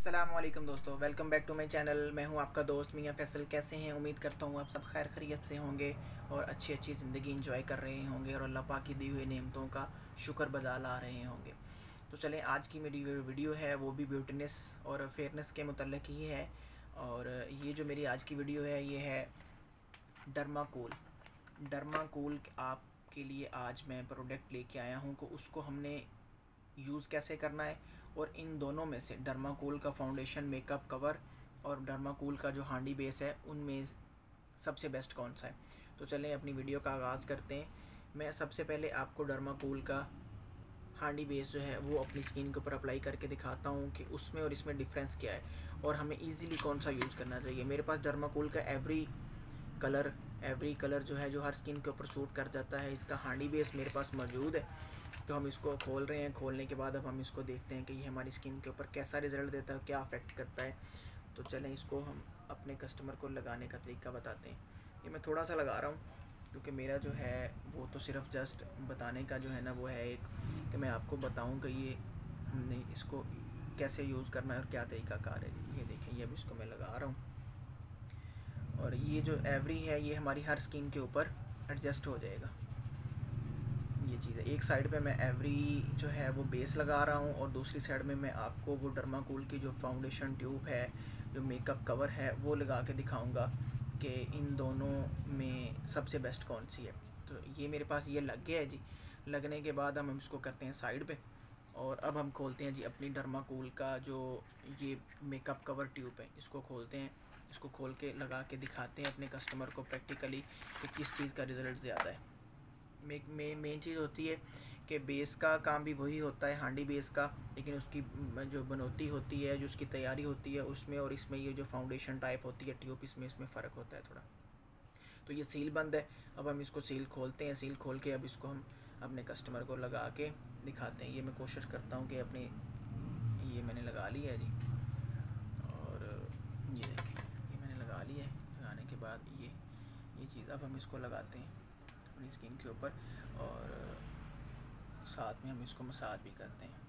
अस्सलामुअलैकुम दोस्तों, welcome back to my channel. मैं हूं आपका दोस्त मियां फैसल। कैसे हैं? उम्मीद करता हूं आप सब खैर खैरियत से होंगे और अच्छी अच्छी ज़िंदगी इंजॉय कर रहे होंगे और अल्लाह पाक की दी हुई नेमतों का शुक्र बजा ला रहे होंगे। तो चलें, आज की मेरी वीडियो है वो भी ब्यूटीनेस और फेयरनेस के मुतल्लिक़ ही है। और ये जो मेरी आज की वीडियो है ये है डर्माकूल आपके लिए आज मैं प्रोडक्ट लेके आया हूँ को उसको हमने यूज़ कैसे करना है और इन दोनों में से डर्माकूल का फाउंडेशन मेकअप कवर और डर्माकूल का जो हांडी बेस है उनमें सबसे बेस्ट कौन सा है। तो चलें अपनी वीडियो का आगाज़ करते हैं। मैं सबसे पहले आपको डर्माकूल का हांडी बेस जो है वो अपनी स्किन के ऊपर अप्लाई करके दिखाता हूँ कि उसमें और इसमें डिफरेंस क्या है और हमें ईज़िली कौन सा यूज़ करना चाहिए। मेरे पास डर्माकूल का एवरी कलर जो है जो हर स्किन के ऊपर सूट कर जाता है, इसका हांडी बेस मेरे पास मौजूद है। तो हम इसको खोल रहे हैं। खोलने के बाद अब हम इसको देखते हैं कि ये हमारी स्किन के ऊपर कैसा रिज़ल्ट देता है, क्या अफेक्ट करता है। तो चलें इसको हम अपने कस्टमर को लगाने का तरीका बताते हैं। ये मैं थोड़ा सा लगा रहा हूँ क्योंकि मेरा जो है वो तो सिर्फ जस्ट बताने का जो है ना वो है एक कि मैं आपको बताऊँ कि ये हमने इसको कैसे यूज़ करना है और क्या तरीका कार है। ये देखें, ये अब इसको मैं लगा रहा हूँ और ये जो एवरी है ये हमारी हर स्किन के ऊपर एडजस्ट हो जाएगा। ये चीज़ है, एक साइड पे मैं एवरी जो है वो बेस लगा रहा हूँ और दूसरी साइड में मैं आपको वो डर्माकूल की जो फाउंडेशन ट्यूब है, जो मेकअप कवर है, वो लगा के दिखाऊंगा कि इन दोनों में सबसे बेस्ट कौन सी है। तो ये मेरे पास ये लग गया है जी। लगने के बाद हम इसको करते हैं साइड पे और अब हम खोलते हैं जी अपनी डर्माकूल का जो ये मेकअप कवर ट्यूब है, इसको खोलते हैं। इसको खोल के लगा के दिखाते हैं अपने कस्टमर को प्रैक्टिकली कि किस चीज़ का रिज़ल्ट ज़्यादा है। मेन चीज़ होती है कि बेस का काम भी वही होता है, हांडी बेस का, लेकिन उसकी जो बनौती होती है, जो उसकी तैयारी होती है उसमें और इसमें ये जो फाउंडेशन टाइप होती है ट्यूब, इसमें फ़र्क होता है थोड़ा। तो ये सील बंद है। अब हम इसको सील खोलते हैं। सील खोल के अब इसको हम अपने कस्टमर को लगा के दिखाते हैं। ये मैं कोशिश करता हूँ कि अपने ये मैंने लगा लिया है जी और ये देखें, ये मैंने लगा लिया है। लगाने के बाद ये चीज़ अब हम इसको लगाते हैं अपनी स्किन के ऊपर और साथ में हम इसको मसाज भी करते हैं।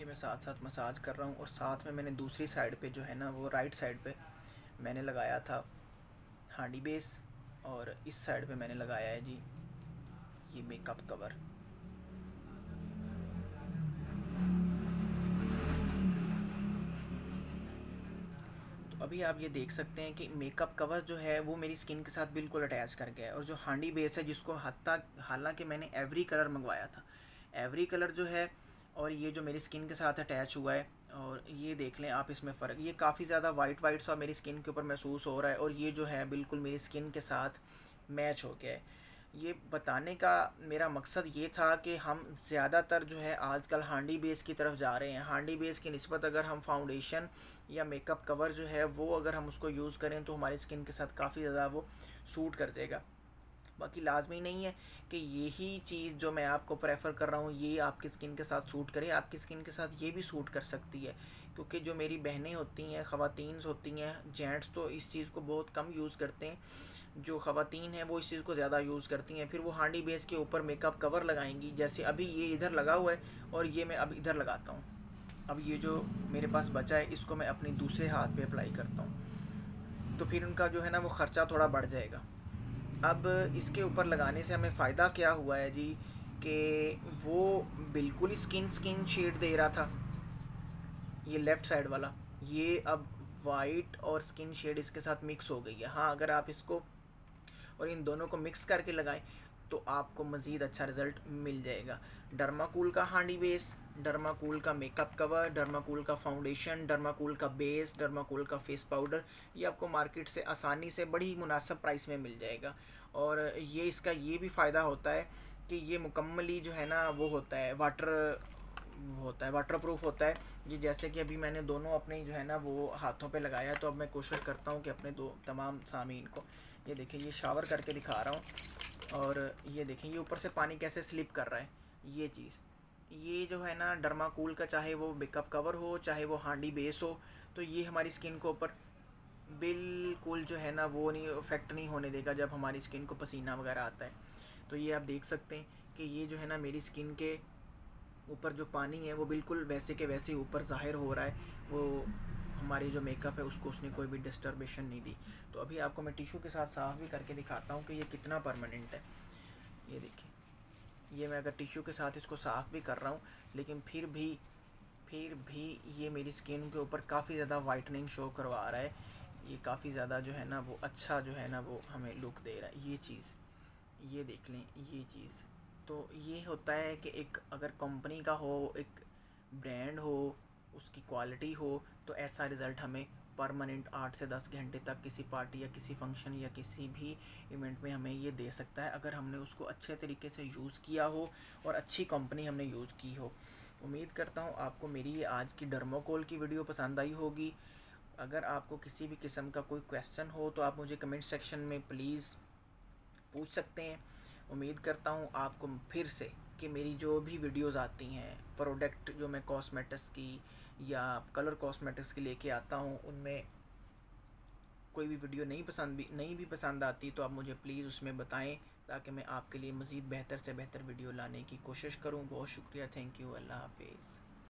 ये मैं साथ साथ मसाज कर रहा हूँ और साथ में मैंने दूसरी साइड पे जो है ना वो राइट साइड पे मैंने लगाया था हांडी बेस और इस साइड पे मैंने लगाया है जी ये मेकअप कवर। अभी आप ये देख सकते हैं कि मेकअप कवर जो है वो मेरी स्किन के साथ बिल्कुल अटैच कर गया है और जो हांडी बेस है जिसको हालांकि मैंने एवरी कलर मंगवाया था, एवरी कलर जो है और ये जो मेरी स्किन के साथ अटैच हुआ है और ये देख लें आप इसमें फ़र्क, ये काफ़ी ज़्यादा वाइट सा मेरी स्किन के ऊपर महसूस हो रहा है और ये जो है बिल्कुल मेरी स्किन के साथ मैच हो गया है। ये बताने का मेरा मकसद ये था कि हम ज़्यादातर जो है आजकल हांडी बेस की तरफ जा रहे हैं। हांडी बेस की निस्बत अगर हम फाउंडेशन या मेकअप कवर जो है वो अगर हम उसको यूज़ करें तो हमारी स्किन के साथ काफ़ी ज़्यादा वो सूट कर जाएगा। बाकी लाजमी नहीं है कि यही चीज़ जो मैं आपको प्रेफर कर रहा हूँ ये आपकी स्किन के साथ सूट करे, आपकी स्किन के साथ ये भी सूट कर सकती है। क्योंकि जो मेरी बहनें होती हैं, ख़वातीन होती हैं, जेंट्स तो इस चीज़ को बहुत कम यूज़ करते हैं, जो ख़वातीन हैं वो इस चीज़ को ज़्यादा यूज़ करती हैं। फिर वो हांडी बेस के ऊपर मेकअप कवर लगाएंगी, जैसे अभी ये इधर लगा हुआ है और ये मैं अब इधर लगाता हूँ। अब ये जो मेरे पास बचा है इसको मैं अपनी दूसरे हाथ पे अप्लाई करता हूँ, तो फिर उनका जो है ना वो ख़र्चा थोड़ा बढ़ जाएगा। अब इसके ऊपर लगाने से हमें फ़ायदा क्या हुआ है जी कि वो बिल्कुल ही स्किन शेड दे रहा था ये लेफ़्ट साइड वाला, ये अब वाइट और स्किन शेड इसके साथ मिक्स हो गई है। हाँ, अगर आप इसको और इन दोनों को मिक्स करके लगाएं तो आपको मज़ीद अच्छा रिज़ल्ट मिल जाएगा। डर्माकूल का हांडी बेस, डर्माकूल का मेकअप कवर, डर्माकूल का फाउंडेशन, डर्माकूल का बेस, डर्माकूल का फेस पाउडर, ये आपको मार्केट से आसानी से बड़ी मुनासिब प्राइस में मिल जाएगा। और ये इसका ये भी फ़ायदा होता है कि ये मुकम्मली जो है ना वो वाटर प्रूफ होता है जी। जैसे कि अभी मैंने दोनों अपने जो है ना वो हाथों पे लगाया, तो अब मैं कोशिश करता हूँ कि अपने दो तमाम सामीन को ये देखिए, ये शावर करके दिखा रहा हूँ और ये देखें ये ऊपर से पानी कैसे स्लिप कर रहा है। ये चीज़ ये जो है ना डर्माकूल का, चाहे वो मेकअप कवर हो चाहे वो हांडी बेस हो, तो ये हमारी स्किन को ऊपर बिल्कुल जो है ना वो नहीं इफ़ेक्ट नहीं होने देगा जब हमारी स्किन को पसीना वगैरह आता है। तो ये आप देख सकते हैं कि ये जो है ना मेरी स्किन के ऊपर जो पानी है वो बिल्कुल वैसे के वैसे ऊपर ज़ाहिर हो रहा है। वो हमारी जो मेकअप है उसको उसने कोई भी डिस्टर्बेशन नहीं दी। तो अभी आपको मैं टिश्यू के साथ साफ़ भी करके दिखाता हूँ कि ये कितना परमानेंट है। ये देखिए, ये मैं अगर टिश्यू के साथ इसको साफ़ भी कर रहा हूँ, लेकिन फिर भी ये मेरी स्किन के ऊपर काफ़ी ज़्यादा वाइटनिंग शो करवा रहा है। ये काफ़ी ज़्यादा जो है ना वो अच्छा जो है ना वो हमें लुक दे रहा है। ये चीज़ ये देख लें, ये चीज़ तो ये होता है कि एक अगर कंपनी का हो, एक ब्रांड हो, उसकी क्वालिटी हो, तो ऐसा रिज़ल्ट हमें परमानेंट 8 से 10 घंटे तक किसी पार्टी या किसी फंक्शन या किसी भी इवेंट में हमें ये दे सकता है, अगर हमने उसको अच्छे तरीके से यूज़ किया हो और अच्छी कंपनी हमने यूज़ की हो। उम्मीद करता हूँ आपको मेरी ये आज की डर्माकोल की वीडियो पसंद आई होगी। अगर आपको किसी भी किस्म का कोई क्वेश्चन हो तो आप मुझे कमेंट सेक्शन में प्लीज़ पूछ सकते हैं। उम्मीद करता हूँ आपको फिर से कि मेरी जो भी वीडियोस आती हैं प्रोडक्ट जो मैं कॉस्मेटिक्स की या कलर कॉस्मेटिक्स की लेके आता हूँ, उनमें कोई भी वीडियो नहीं भी पसंद आती तो आप मुझे प्लीज़ उसमें बताएं, ताकि मैं आपके लिए मज़ीद बेहतर से बेहतर वीडियो लाने की कोशिश करूँ। बहुत शुक्रिया, थैंक यू, अल्लाह हाफिज़।